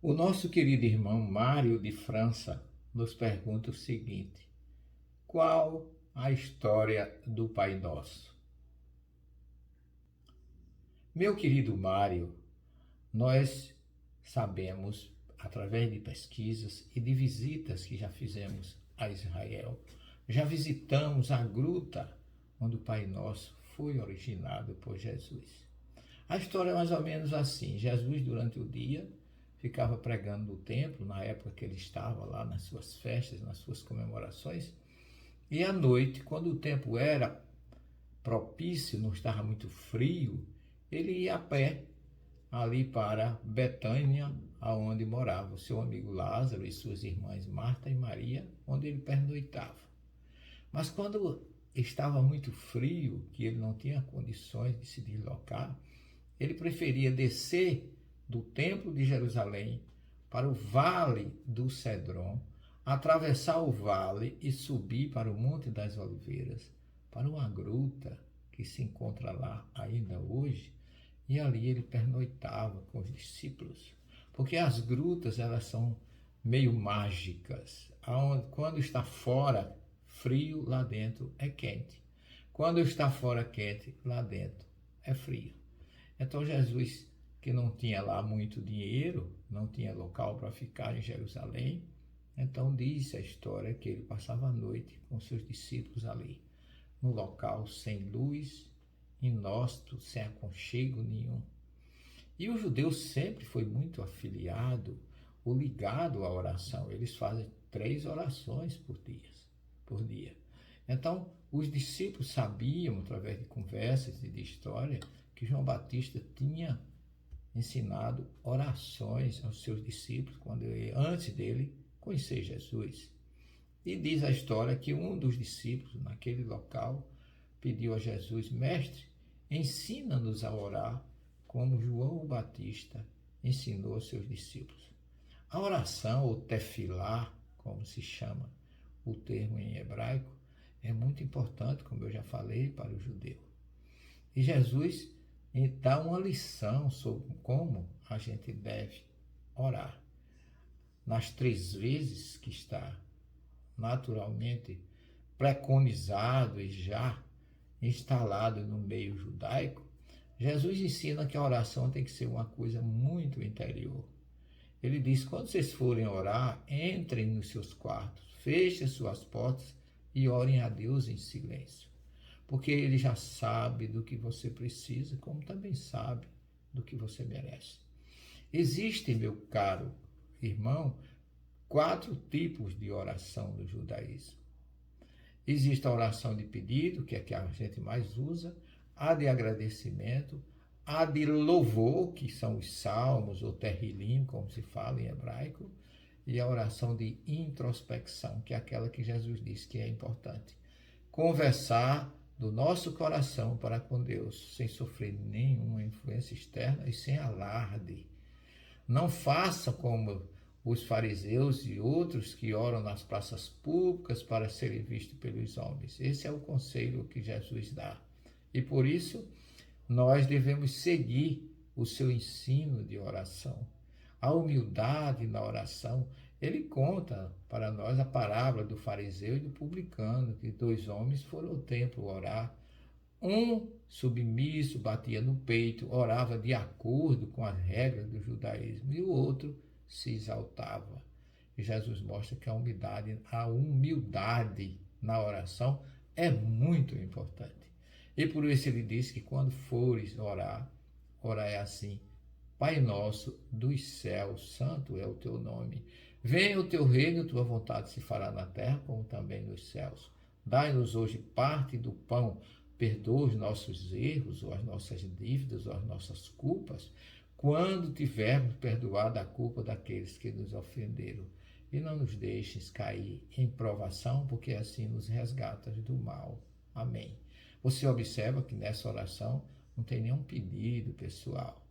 O nosso querido irmão Mário de França nos pergunta o seguinte: qual a história do Pai Nosso? Meu querido Mário, nós sabemos, através de pesquisas e de visitas que já fizemos a Israel, já visitamos a gruta onde o Pai Nosso foi originado por Jesus. A história é mais ou menos assim: Jesus, durante o dia, ficava pregando no templo, na época que ele estava lá nas suas festas, nas suas comemorações, e à noite, quando o tempo era propício, não estava muito frio, ele ia a pé ali para Betânia, aonde morava o seu amigo Lázaro e suas irmãs Marta e Maria, onde ele pernoitava. Mas quando estava muito frio, que ele não tinha condições de se deslocar, ele preferia descer do Templo de Jerusalém para o Vale do Cedron, atravessar o vale e subir para o Monte das Oliveiras, para uma gruta que se encontra lá ainda hoje, e ali ele pernoitava com os discípulos, porque as grutas elas são meio mágicas, aonde quando está fora frio, lá dentro é quente. Quando está fora quente, lá dentro é frio. Então Jesus, que não tinha lá muito dinheiro, não tinha local para ficar em Jerusalém, então diz a história que ele passava a noite com seus discípulos ali, no local sem luz, inóspito, sem aconchego nenhum. E o judeu sempre foi muito afiliado ou ligado à oração. Eles fazem 3 orações por dia. Então, os discípulos sabiam, através de conversas e de história, que João Batista tinha ensinado orações aos seus discípulos antes dele conhecer Jesus. E diz a história que um dos discípulos, naquele local, pediu a Jesus: Mestre, ensina-nos a orar como João Batista ensinou aos seus discípulos. A oração, ou tefilá, como se chama o termo em hebraico, é muito importante, como eu já falei, para o judeu. E Jesus dá uma lição sobre como a gente deve orar. Nas 3 vezes que está naturalmente preconizado e já instalado no meio judaico, Jesus ensina que a oração tem que ser uma coisa muito interior. Ele diz: quando vocês forem orar, entrem nos seus quartos, fechem suas portas e orem a Deus em silêncio. Porque ele já sabe do que você precisa, como também sabe do que você merece. Existem, meu caro irmão, 4 tipos de oração no judaísmo. Existe a oração de pedido, que é a que a gente mais usa, a de agradecimento, a de louvor, que são os salmos ou terrilim, como se fala em hebraico, e a oração de introspecção, que é aquela que Jesus disse que é importante. Conversar do nosso coração para com Deus, sem sofrer nenhuma influência externa e sem alarde. Não faça como os fariseus e outros que oram nas praças públicas para serem vistos pelos homens. Esse é o conselho que Jesus dá. E por isso, nós devemos seguir o seu ensino de oração. A humildade na oração, ele conta para nós a parábola do fariseu e do publicano, que 2 homens foram ao templo orar. Um submisso, batia no peito, orava de acordo com as regras do judaísmo, e o outro se exaltava. E Jesus mostra que a humildade na oração é muito importante. E por isso ele diz que quando fores orar, orai assim: Pai nosso dos céus, santo é o teu nome. Venha o teu reino, tua vontade se fará na terra como também nos céus. Dai-nos hoje parte do pão. Perdoa os nossos erros, ou as nossas dívidas, ou as nossas culpas, quando tivermos perdoado a culpa daqueles que nos ofenderam. E não nos deixes cair em provação, porque assim nos resgatas do mal. Amém. Você observa que nessa oração não tem nenhum pedido pessoal.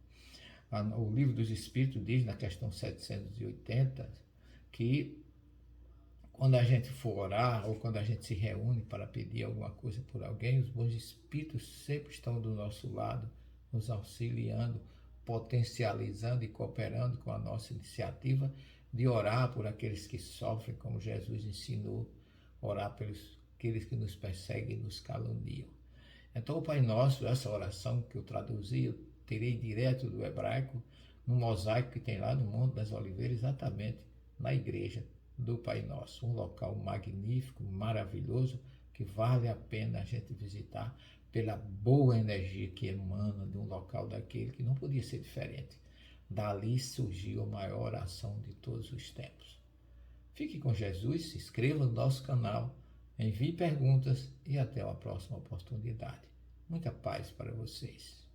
O Livro dos Espíritos diz, na questão 780, que quando a gente for orar ou quando a gente se reúne para pedir alguma coisa por alguém, os bons espíritos sempre estão do nosso lado, nos auxiliando, potencializando e cooperando com a nossa iniciativa de orar por aqueles que sofrem, como Jesus ensinou, orar pelos aqueles que nos perseguem e nos caluniam. Então, o Pai Nosso, essa oração que eu traduzi, eu tirei direto do hebraico, no mosaico que tem lá no Monte das Oliveiras, exatamente na igreja do Pai Nosso. Um local magnífico, maravilhoso, que vale a pena a gente visitar pela boa energia que emana de um local daquele, que não podia ser diferente. Dali surgiu a maior oração de todos os tempos. Fique com Jesus, se inscreva no nosso canal, envie perguntas e até a próxima oportunidade. Muita paz para vocês.